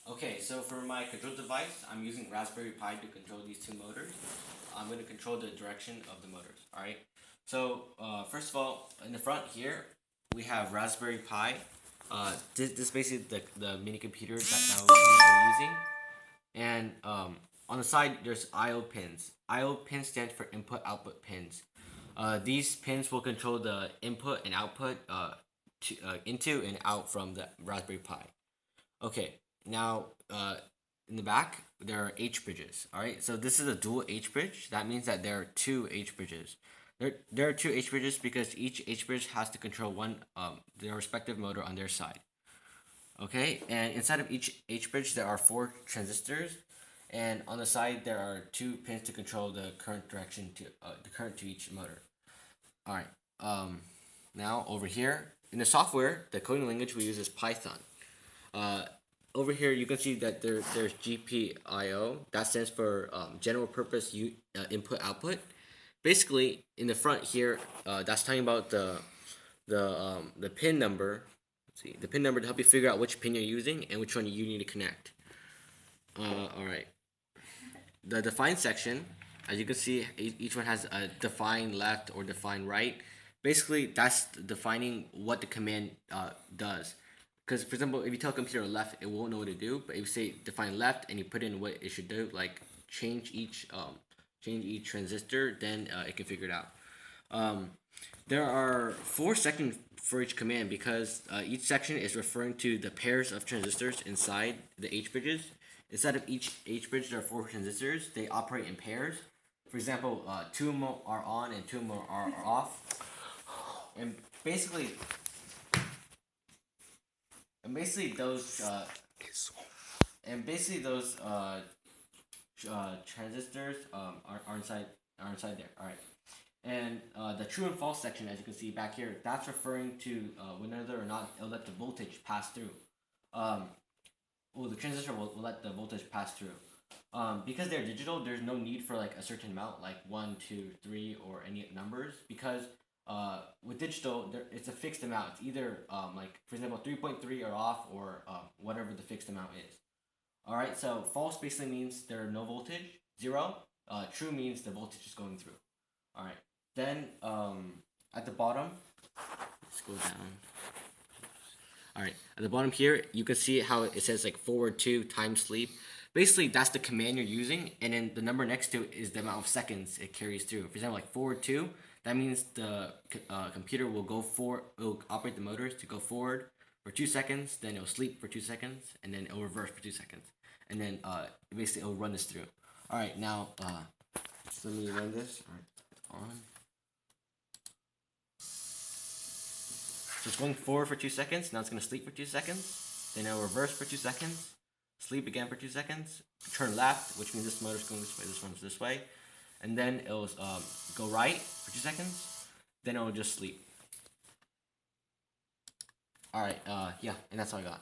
Okay, so for my control device, I'm using Raspberry Pi to control these two motors. I'm going to control the direction of the motors. All right. So first of all, in the front here, we have Raspberry Pi. This is basically the mini computer that we're using. And on the side, there's I/O pins. I/O pins stand for input/output pins. These pins will control the input and output into and out from the Raspberry Pi. Okay, now in the back there are H bridges. All right, so this is a dual H bridge. That means that there are two H bridges. There are two H bridges because each H bridge has to control one their respective motor on their side. Okay, and inside of each H bridge there are four transistors, and on the side there are two pins to control the current direction to the current to each motor. All right. Now over here in the software, the coding language we use is Python. Uh, Over here you can see that there's GPIO. That stands for general purpose input output. Basically, in the front here, that's talking about the pin number. Let's see, the pin number to help you figure out which pin you're using and which one you need to connect. All right. The define section, as you can see, each one has a define left or define right. Basically, that's defining what the command does. Because, for example, if you tell a computer left, it won't know what to do. But if you say define left and you put in what it should do, like change each transistor, then it can figure it out. There are 4 sections for each command because each section is referring to the pairs of transistors inside the H bridges. Inside of each H bridge, there are 4 transistors. They operate in pairs. For example, two of them are on and two of them are off. And basically, and basically those transistors are inside there. All right. And the true and false section, as you can see back here, that's referring to whether or not it'll let the voltage pass through. The transistor will let the voltage pass through. Because they're digital, there's no need for like a certain amount, like 1, 2, 3, or any numbers, because with digital, it's a fixed amount. It's either like, for example, 3.3 or off, or whatever the fixed amount is. All right, so false basically means there's no voltage, 0. True means the voltage is going through. All right. Then at the bottom, let's go down. All right, at the bottom here, you can see how it says like forward 2 times sleep. Basically, that's the command you're using, and then the number next to it is the amount of seconds it carries through. For example, like forward 2, that means the computer will will operate the motors to go forward for 2 seconds, then it'll sleep for 2 seconds, and then it'll reverse for 2 seconds, and then basically it'll run this through. All right, now let me run this. All right, on. So it's going forward for 2 seconds. Now it's going to sleep for 2 seconds. Then it'll reverse for 2 seconds. Sleep again for 2 seconds. Turn left, which means this motor's going this way. This one's this way. And then it'll go right for 2 seconds. Then it'll just sleep. Alright, yeah, and that's all I got.